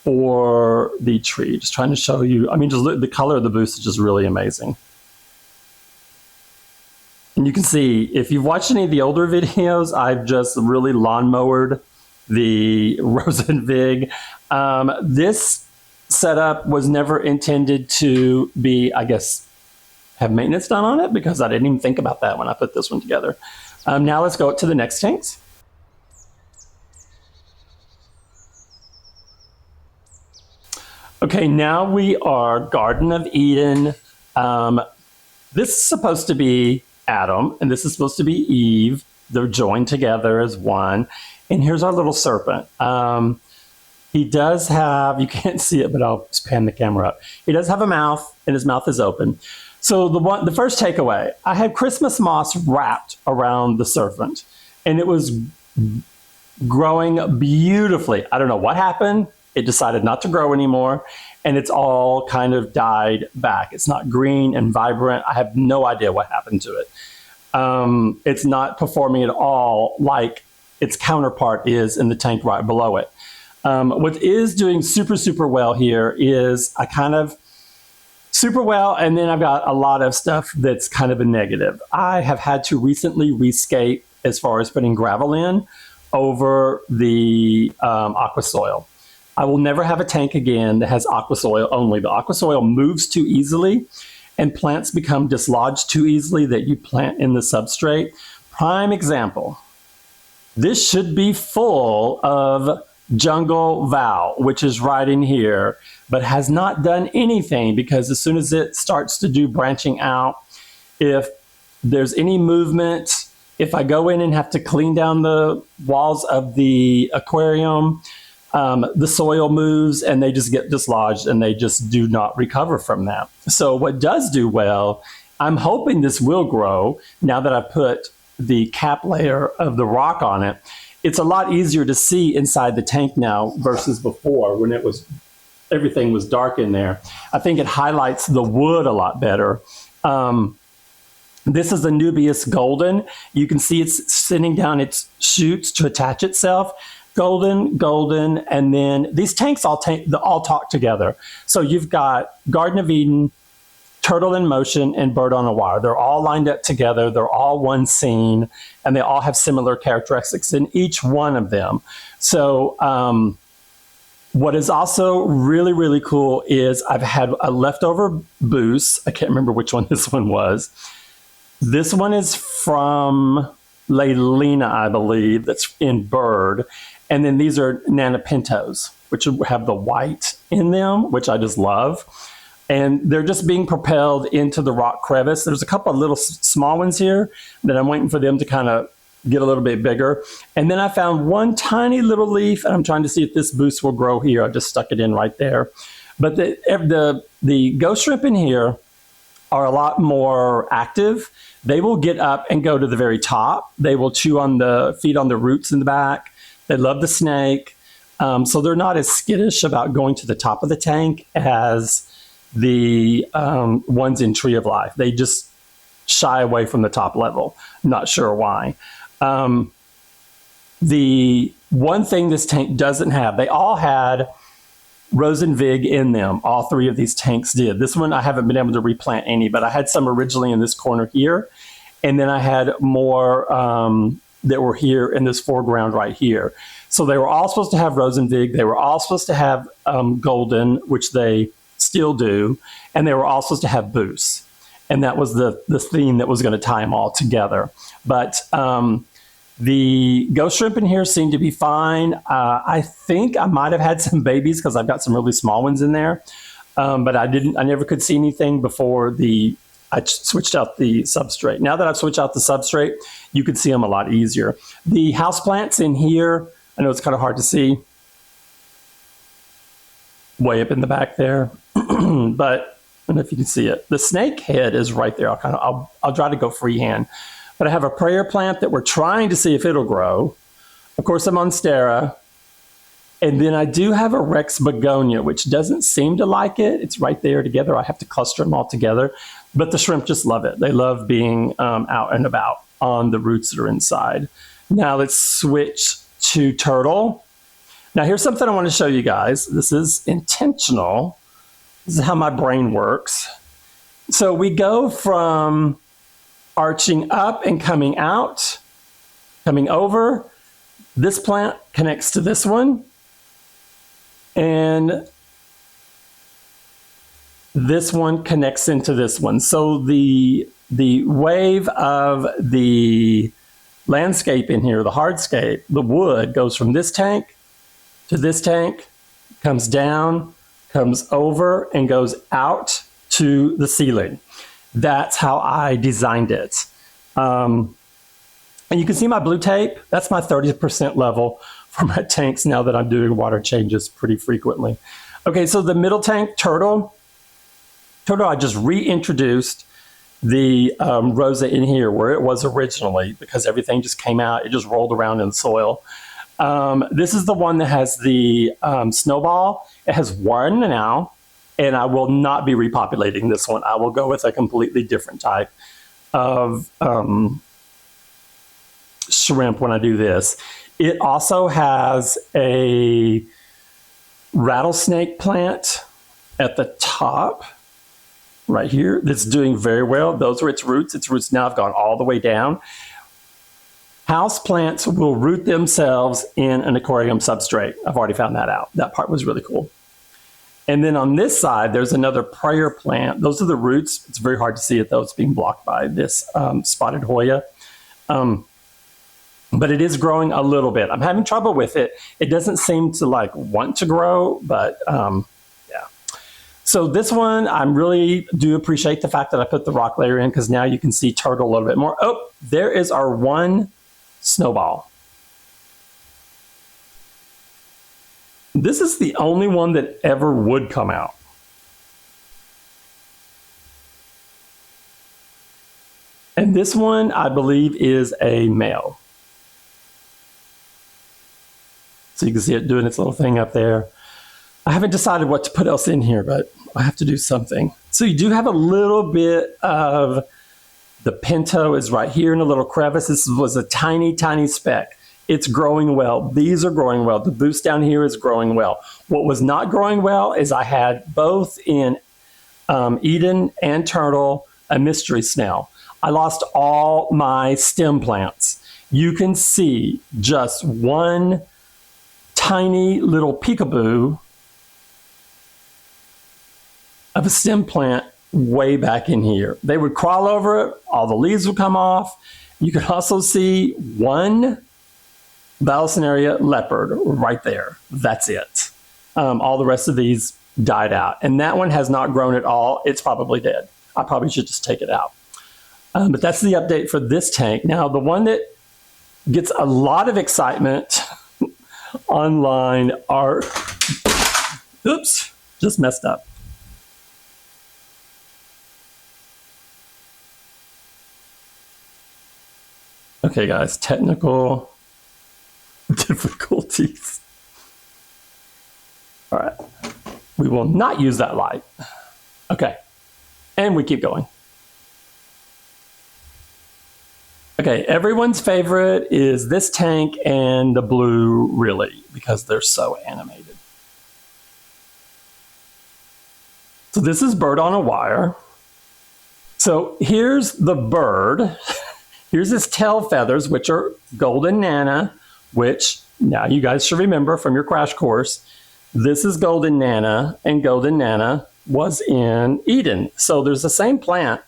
A: for the tree. Just trying to show you, I mean, just look, the color of the boost is just really amazing. And you can see, if you've watched any of the older videos, I've just really lawnmowered the Rosen Vig. This setup was never intended to be, I guess, have maintenance done on it because I didn't even think about that when I put this one together. Now let's go to the next tanks. Okay, now we are Garden of Eden. This is supposed to be Adam, and this is supposed to be Eve. They're joined together as one. And here's our little serpent. He does have, you can't see it, but I'll just pan the camera up. He does have a mouth, and his mouth is open. So the first takeaway, I had Christmas moss wrapped around the serpent, and it was growing beautifully. I don't know what happened. It decided not to grow anymore, and it's all kind of died back. It's not green and vibrant. I have no idea what happened to it. It's not performing at all like its counterpart is in the tank right below it. What is doing super, super well here is I kind of super well, and then I've got a lot of stuff that's kind of a negative. I have had to recently rescape as far as putting gravel in over the aqua soil. I will never have a tank again that has aqua soil only. The aqua soil moves too easily and plants become dislodged too easily that you plant in the substrate. Prime example. This should be full of jungle Val, which is right in here, but has not done anything because as soon as it starts to do branching out, if there's any movement, if I go in and have to clean down the walls of the aquarium, the soil moves and they just get dislodged and they just do not recover from that. So what does do well, I'm hoping this will grow now that I put the cap layer of the rock on it. It's a lot easier to see inside the tank now versus before when it was, everything was dark in there. I think it highlights the wood a lot better. This is the Nubius Golden. You can see it's sending down its shoots to attach itself. Golden, and then these tanks all talk together. So you've got Garden of Eden, Turtle in Motion, and Bird on a Wire. They're all lined up together. They're all one scene, and they all have similar characteristics in each one of them. So what is also really, really cool is I've had a leftover boost. I can't remember which one this one was. This one is from Leilina, I believe, that's in bird. And then these are Nanopintos, which have the white in them, which I just love. And they're just being propelled into the rock crevice. There's a couple of little small ones here that I'm waiting for them to kind of get a little bit bigger. And then I found one tiny little leaf, and I'm trying to see if this boost will grow here. I just stuck it in right there. But the ghost shrimp in here are a lot more active. They will get up and go to the very top. They will feed on the roots in the back. They love the snake. So they're not as skittish about going to the top of the tank as the ones in Tree of Life. They just shy away from the top level. Not sure why. The one thing this tank doesn't have, they all had Rosenvig in them. All three of these tanks did. This one, I haven't been able to replant any, but I had some originally in this corner here. And then I had more that were here in this foreground right here. So they were all supposed to have Rosenvig. They were all supposed to have Golden, which they still do. And they were all supposed to have Boost. And that was the theme that was going to tie them all together. But the ghost shrimp in here seemed to be fine. I think I might have had some babies because I've got some really small ones in there. But I never could see anything before I switched out the substrate. Now that I've switched out the substrate, you can see them a lot easier. The houseplants in here, I know it's kind of hard to see, way up in the back there, but I don't know if you can see it. The snake head is right there. I'll try to go freehand. But I have a prayer plant that we're trying to see if it'll grow. Of course, a monstera. And then I do have a Rex begonia, which doesn't seem to like it. It's right there together. I have to cluster them all together. But the shrimp just love it. They love being out and about on the roots that are inside. Now let's switch to turtle. Now here's something I want to show you guys. This is intentional. This is how my brain works. So we go from arching up and coming out, coming over. This plant connects to this one. And this one connects into this one. So the wave of the landscape in here, the hardscape, the wood goes from this tank to this tank, comes down, comes over, and goes out to the ceiling. That's how I designed it. And you can see my blue tape. That's my 30% level for my tanks now that I'm doing water changes pretty frequently. Okay, so the middle tank, turtle, I just reintroduced the Rosa in here where it was originally because everything just came out. It just rolled around in the soil. This is the one that has the snowball. It has one now, and I will not be repopulating this one. I will go with a completely different type of shrimp when I do this. It also has a rattlesnake plant at the top right here that's doing very well. Those are its roots. Its roots now have gone all the way down. House plants will root themselves in an aquarium substrate. I've already found that out. That part was really cool. And then on this side, there's another prayer plant. Those are the roots. It's very hard to see it though. It's being blocked by this spotted Hoya. But it is growing a little bit. I'm having trouble with it. It doesn't seem to want to grow, but yeah. So this one, I really do appreciate the fact that I put the rock layer in because now you can see turtle a little bit more. Oh, there is our one snowball. This is the only one that ever would come out. And this one, I believe, is a male. So you can see it doing its little thing up there. I haven't decided what to put else in here, but I have to do something. So you do have a little bit of the pinto is right here in a little crevice. This was a tiny, tiny speck. It's growing well. These are growing well. The boost down here is growing well. What was not growing well is I had both in Eden and Turtle a mystery snail. I lost all my stem plants. You can see just one tiny little peekaboo of a stem plant way back in here. They would crawl over it, all the leaves would come off. You could also see one Vallisneria leopard right there. That's it. All the rest of these died out. And that one has not grown at all. It's probably dead. I probably should just take it out. But that's the update for this tank. Now, the one that gets a lot of excitement online are, oops, just messed up. Okay, guys, technical difficulties. All right, we will not use that light. Okay, and we keep going. Okay, everyone's favorite is this tank and the blue really, because they're so animated. So this is bird on a wire. So here's the bird. Here's his tail feathers, which are golden Nana, which now you guys should remember from your crash course. This is golden Nana, and golden Nana was in Eden. So there's the same plant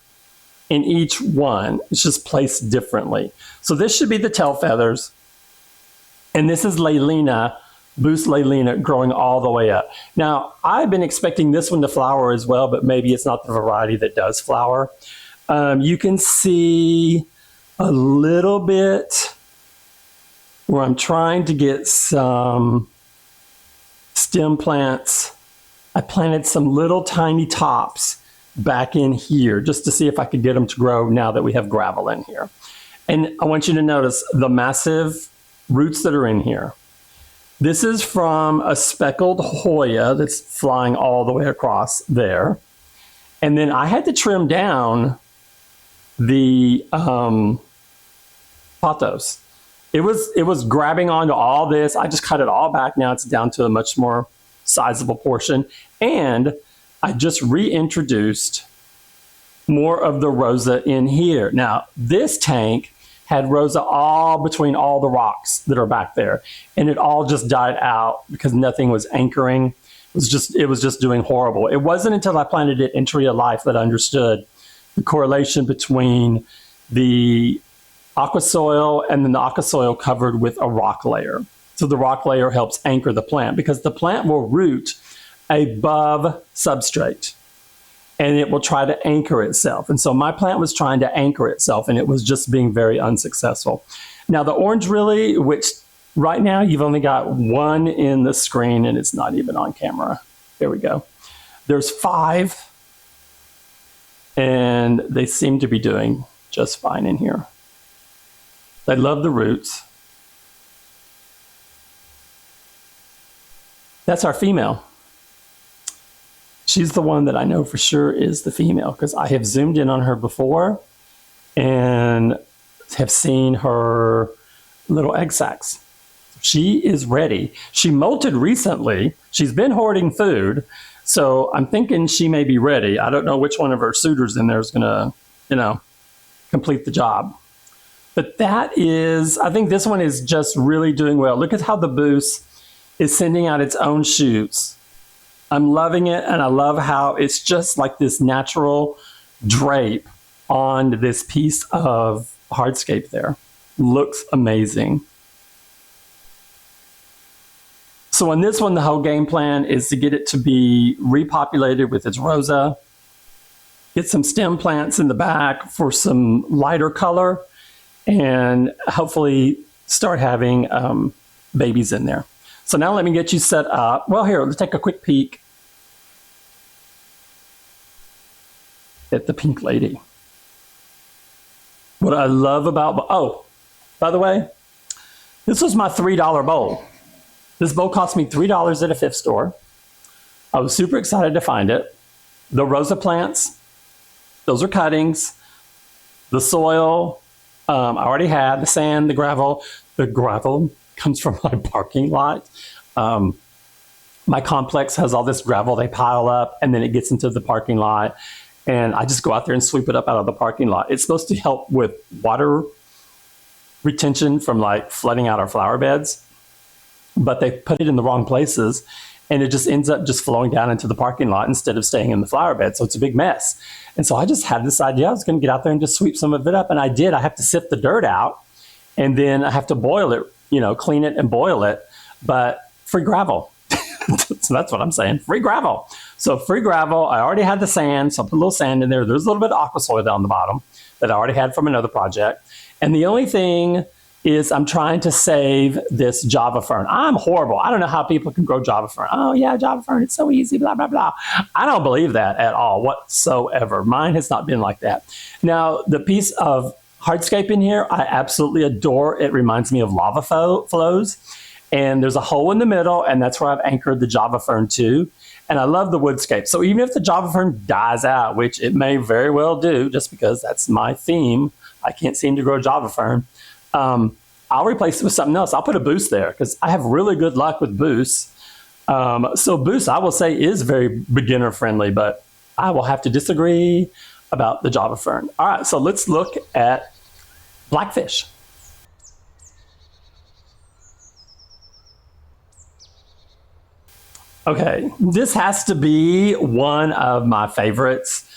A: in each one. It's just placed differently. So this should be the tail feathers. And this is Leylina, Boost Leylina, growing all the way up. Now, I've been expecting this one to flower as well, but maybe it's not the variety that does flower. You can see a little bit where I'm trying to get some stem plants. I planted some little tiny tops back in here just to see if I could get them to grow now that we have gravel in here. And I want you to notice the massive roots that are in here. This is from a speckled Hoya that's flying all the way across there. And then I had to trim down the pothos. It was grabbing onto all this. I just cut it all back. Now it's down to a much more sizable portion. And I just reintroduced more of the Rosa in here. Now, this tank had Rosa all between all the rocks that are back there. And it all just died out because nothing was anchoring. It was just doing horrible. It wasn't until I planted it in Tree of Life that I understood the correlation between the aqua soil and then the aqua soil covered with a rock layer. So the rock layer helps anchor the plant because the plant will root above substrate and it will try to anchor itself. And so my plant was trying to anchor itself and it was just being very unsuccessful. Now the orange really, which right now you've only got one in the screen and it's not even on camera. There we go. There's 5 and they seem to be doing just fine in here. They love the roots. That's our female. She's the one that I know for sure is the female because I have zoomed in on her before and have seen her little egg sacs. She is ready. She molted recently. She's been hoarding food. So I'm thinking she may be ready. I don't know which one of her suitors in there is going to, complete the job. But that is, I think this one is just really doing well. Look at how the Boost is sending out its own shoots. I'm loving it, and I love how it's just like this natural drape on this piece of hardscape there. Looks amazing. So on this one, the whole game plan is to get it to be repopulated with its Rosa, get some stem plants in the back for some lighter color, and hopefully start having babies in there. So now let me get you set up. Well, here, let's take a quick peek at the pink lady. What I love about, oh, by the way, this was my $3 bowl. This bowl cost me $3 at a thrift store. I was super excited to find it. The Rosa plants, those are cuttings. The soil, I already had the sand, the gravel. The gravel comes from my parking lot. My complex has all this gravel they pile up and then it gets into the parking lot. And I just go out there and sweep it up out of the parking lot. It's supposed to help with water retention from like flooding out our flower beds, but they put it in the wrong places. and it just ends up just flowing down into the parking lot instead of staying in the flower bed. So it's a big mess. And so I just had this idea I was going to get out there and just sweep some of it up. And I did. I have to sift the dirt out, and then I have to boil it, clean it and boil it. But free gravel. So that's what I'm saying. Free gravel. So free gravel. I already had the sand, so I put a little sand in there. There's a little bit of aqua soil on the bottom that I already had from another project. And the only thing is I'm trying to save this Java fern. I'm horrible. I don't know how people can grow Java fern. Oh yeah, Java fern, it's so easy, blah, blah, blah. I don't believe that at all whatsoever. Mine has not been like that. Now, the piece of hardscape in here, I absolutely adore. It reminds me of lava flows. And there's a hole in the middle, and that's where I've anchored the Java fern to. And I love the woodscape. So even if the Java fern dies out, which it may very well do, just because that's my theme, I can't seem to grow Java fern, I'll replace it with something else. I'll put a boost there because I have really good luck with boosts. So boost, I will say, is very beginner friendly, but I will have to disagree about the Java fern. All right, so let's look at blackfish. Okay, this has to be one of my favorites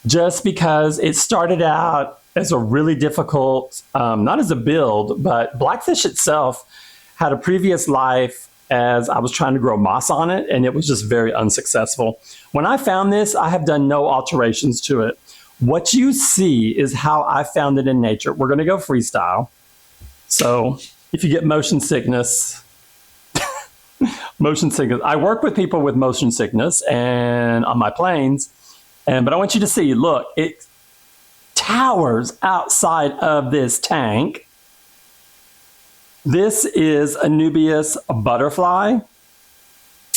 A: just because it started out as a really difficult, not as a build, but blackfish itself had a previous life as I was trying to grow moss on it, and it was just very unsuccessful. When I found this, I have done no alterations to it. What you see is how I found it in nature. We're gonna go freestyle. So if you get motion sickness, I work with people with motion sickness and on my planes, but I want you to see, look, it towers outside of this tank. This is a Nubius butterfly.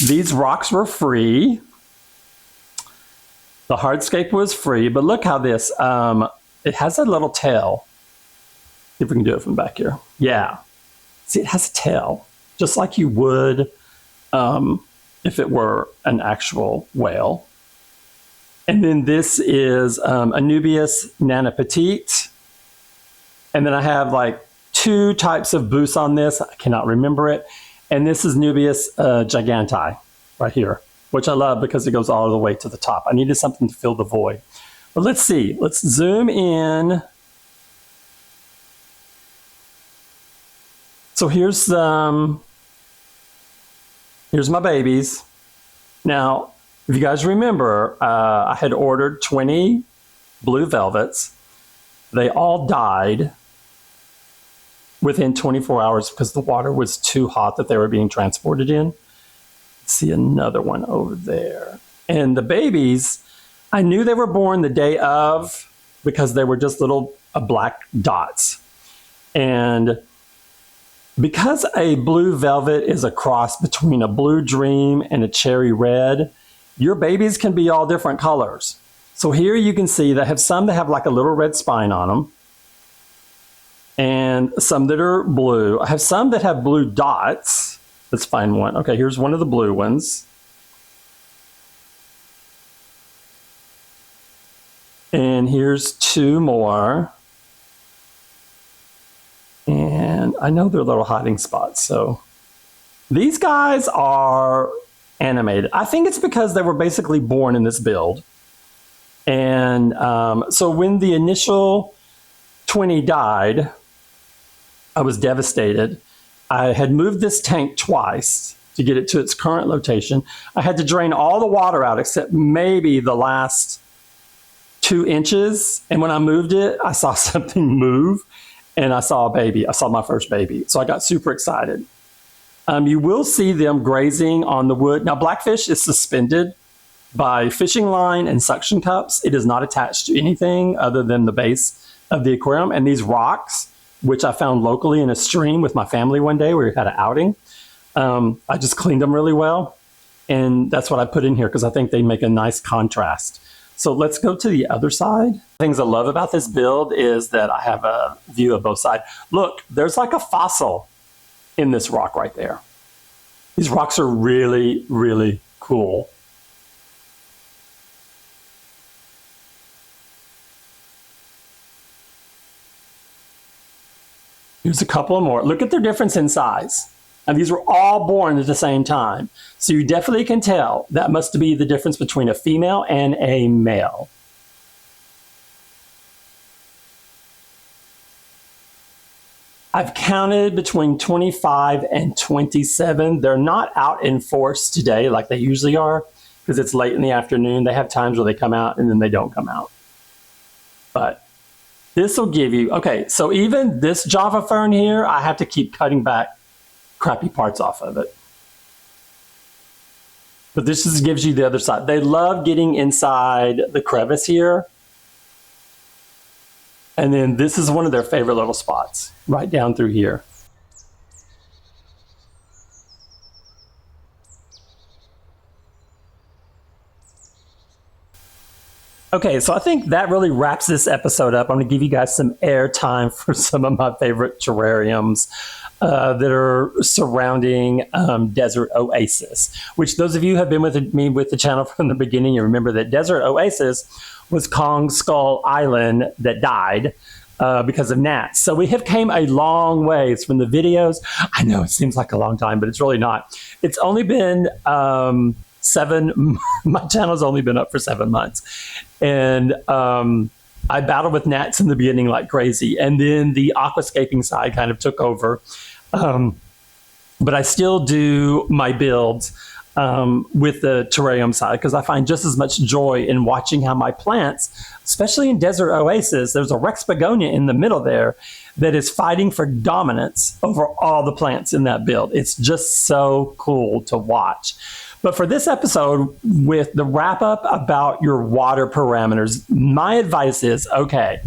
A: These rocks were free. The hardscape was free, but look how this, it has a little tail. See if we can do it from back here. Yeah. See, it has a tail, just like you would if it were an actual whale. And then this is a Nubius nanopetite. And then I have like 2 types of boosts on this. I cannot remember it. And this is Nubius giganti right here, which I love because it goes all the way to the top. I needed something to fill the void. But let's see. Let's zoom in. So here's my babies. Now, if you guys remember, I had ordered 20 blue velvets. They all died within 24 hours because the water was too hot that they were being transported in. Let's see another one over there. And the babies, I knew they were born the day of because they were just little black dots. And because a blue velvet is a cross between a blue dream and a cherry red, your babies can be all different colors. So here you can see they have some that have like a little red spine on them and some that are blue. I have some that have blue dots. Let's find one. Okay, here's one of the blue ones. And here's 2 more. And I know they're little hiding spots. So these guys are animated. I think it's because they were basically born in this build. And so when the initial 20 died, I was devastated. I had moved this tank twice to get it to its current location. I had to drain all the water out except maybe the last 2 inches. And when I moved it, I saw something move. And I saw a baby. I saw my first baby. So I got super excited. You will see them grazing on the wood. Now, blackfish is suspended by fishing line and suction cups. It is not attached to anything other than the base of the aquarium. And these rocks, which I found locally in a stream with my family one day where we had an outing, I just cleaned them really well. And that's what I put in here because I think they make a nice contrast. So let's go to the other side. Things I love about this build is that I have a view of both sides. Look, there's like a fossil in this rock right there. These rocks are really, really cool. Here's a couple more. Look at their difference in size. And these were all born at the same time. So you definitely can tell that must be the difference between a female and a male. I've counted between 25 and 27. They're not out in force today like they usually are because it's late in the afternoon. They have times where they come out and then they don't come out. But this will give you, okay, so even this Java fern here, I have to keep cutting back crappy parts off of it. But this just gives you the other side. They love getting inside the crevice here. And then this is one of their favorite little spots, right down through here. Okay, so I think that really wraps this episode up. I'm going to give you guys some air time for some of my favorite terrariums that are surrounding Desert Oasis, which those of you who have been with me with the channel from the beginning, you remember that Desert Oasis was Kong Skull Island that died because of gnats. So we have came a long ways from the videos. I know it seems like a long time, but it's really not. It's only been my channel's only been up for 7 months. And I battled with gnats in the beginning like crazy. And then the aquascaping side kind of took over. But I still do my builds with the terrarium side because I find just as much joy in watching how my plants, especially in Desert Oasis, there's a Rex begonia in the middle there that is fighting for dominance over all the plants in that build. It's just so cool to watch. But for this episode, with the wrap up about your water parameters, my advice is, okay,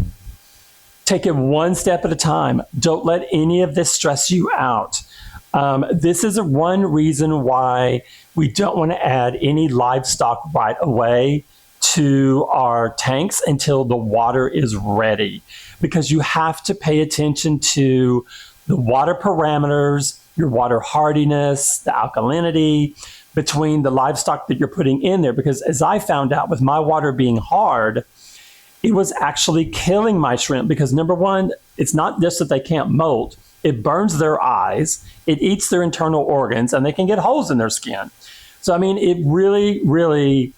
A: take it one step at a time. Don't let any of this stress you out. This is one reason why we don't want to add any livestock right away to our tanks until the water is ready, because you have to pay attention to the water parameters, your water hardiness, the alkalinity between the livestock that you're putting in there. Because as I found out with my water being hard, it was actually killing my shrimp because number one, it's not just that they can't molt, it burns their eyes, it eats their internal organs, and they can get holes in their skin. So, I mean, it really, really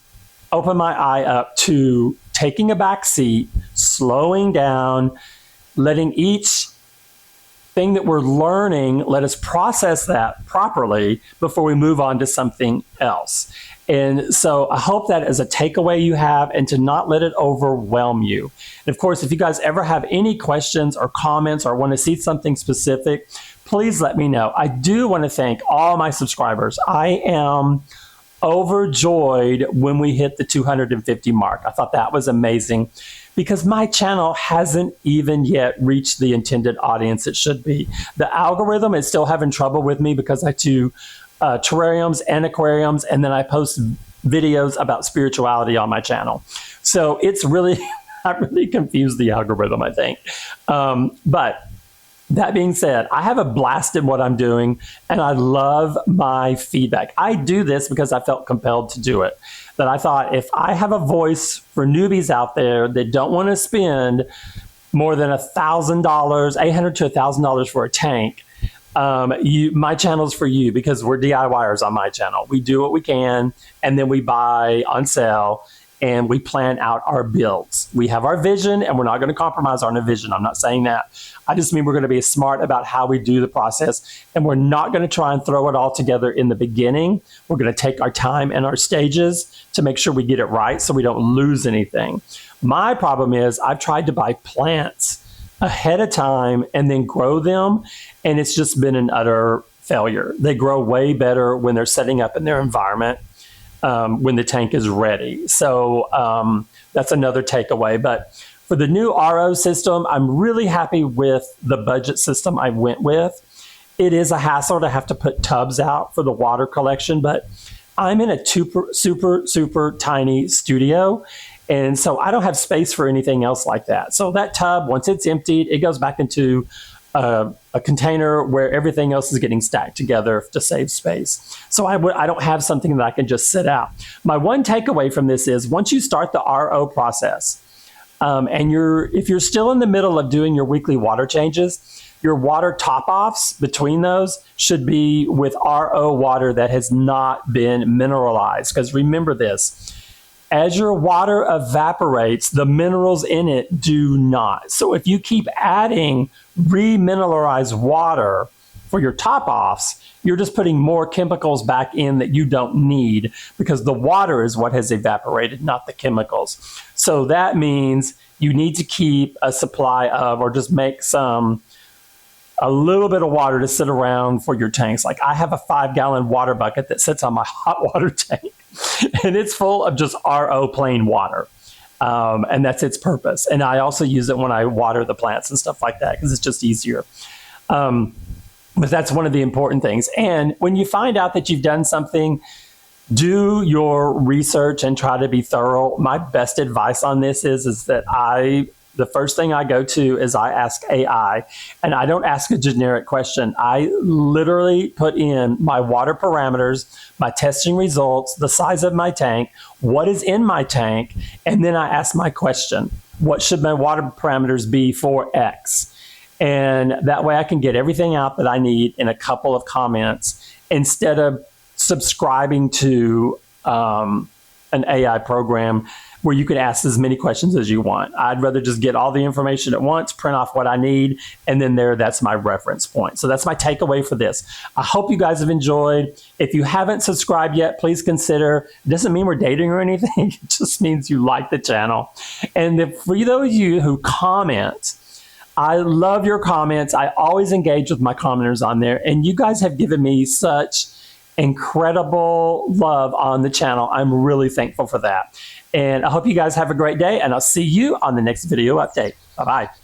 A: opened my eye up to taking a back seat, slowing down, letting each thing that we're learning, let us process that properly before we move on to something else. And so I hope that is a takeaway you have, and to not let it overwhelm you. And of course, if you guys ever have any questions or comments or want to see something specific, please let me know. I do want to thank all my subscribers. I am overjoyed when we hit the 250 mark. I thought that was amazing because my channel hasn't even yet reached the intended audience it should be. The algorithm is still having trouble with me because I do terrariums and aquariums, and then I post videos about spirituality on my channel. So it's really, I really confused the algorithm, I think. But that being said, I have a blast in what I'm doing, and I love my feedback. I do this because I felt compelled to do it. That I thought, if I have a voice for newbies out there that don't want to spend more than $1,000, $800 to $1,000 for a tank, my channel's for you, because we're DIYers on my channel. We do what we can, and then we buy on sale, and we plan out our builds. We have our vision, and we're not going to compromise on our vision. I'm not saying that. I just mean we're going to be smart about how we do the process, and we're not going to try and throw it all together in the beginning. We're going to take our time and our stages to make sure we get it right so we don't lose anything. My problem is I've tried to buy plants ahead of time and then grow them, and it's just been an utter failure. They grow way better when they're setting up in their environment, when the tank is ready. So that's another takeaway. But for the new RO system, I'm really happy with the budget system I went with. It is a hassle to have to put tubs out for the water collection, but I'm in a super tiny studio, and so I don't have space for anything else like that. So that tub, once it's emptied, it goes back into a container where everything else is getting stacked together to save space. So I don't have something that I can just sit out. My one takeaway from this is, once you start the RO process, and if you're still in the middle of doing your weekly water changes, your water top-offs between those should be with RO water that has not been mineralized. Because remember this, as your water evaporates, the minerals in it do not. So if you keep adding remineralized water for your top-offs, you're just putting more chemicals back in that you don't need, because the water is what has evaporated, not the chemicals. So that means you need to keep a supply of, or just make a little bit of water to sit around for your tanks. Like I have a 5-gallon water bucket that sits on my hot water tank, and it's full of just RO plain water. And that's its purpose. And I also use it when I water the plants and stuff like that, because it's just easier. But that's one of the important things. And when you find out that you've done something, do your research and try to be thorough. My best advice on this is that the first thing I go to is I ask AI, and I don't ask a generic question. I literally put in my water parameters, my testing results, the size of my tank, what is in my tank, and then I ask my question, what should my water parameters be for X? And that way I can get everything out that I need in a couple of comments instead of subscribing to an AI program where you can ask as many questions as you want. I'd rather just get all the information at once, print off what I need, and then that's my reference point. So that's my takeaway for this. I hope you guys have enjoyed. If you haven't subscribed yet, please consider. It doesn't mean we're dating or anything. It just means you like the channel. And for those of you who comment, I love your comments. I always engage with my commenters on there, and you guys have given me such incredible love on the channel. I'm really thankful for that. And I hope you guys have a great day, and I'll see you on the next video update. Bye-bye.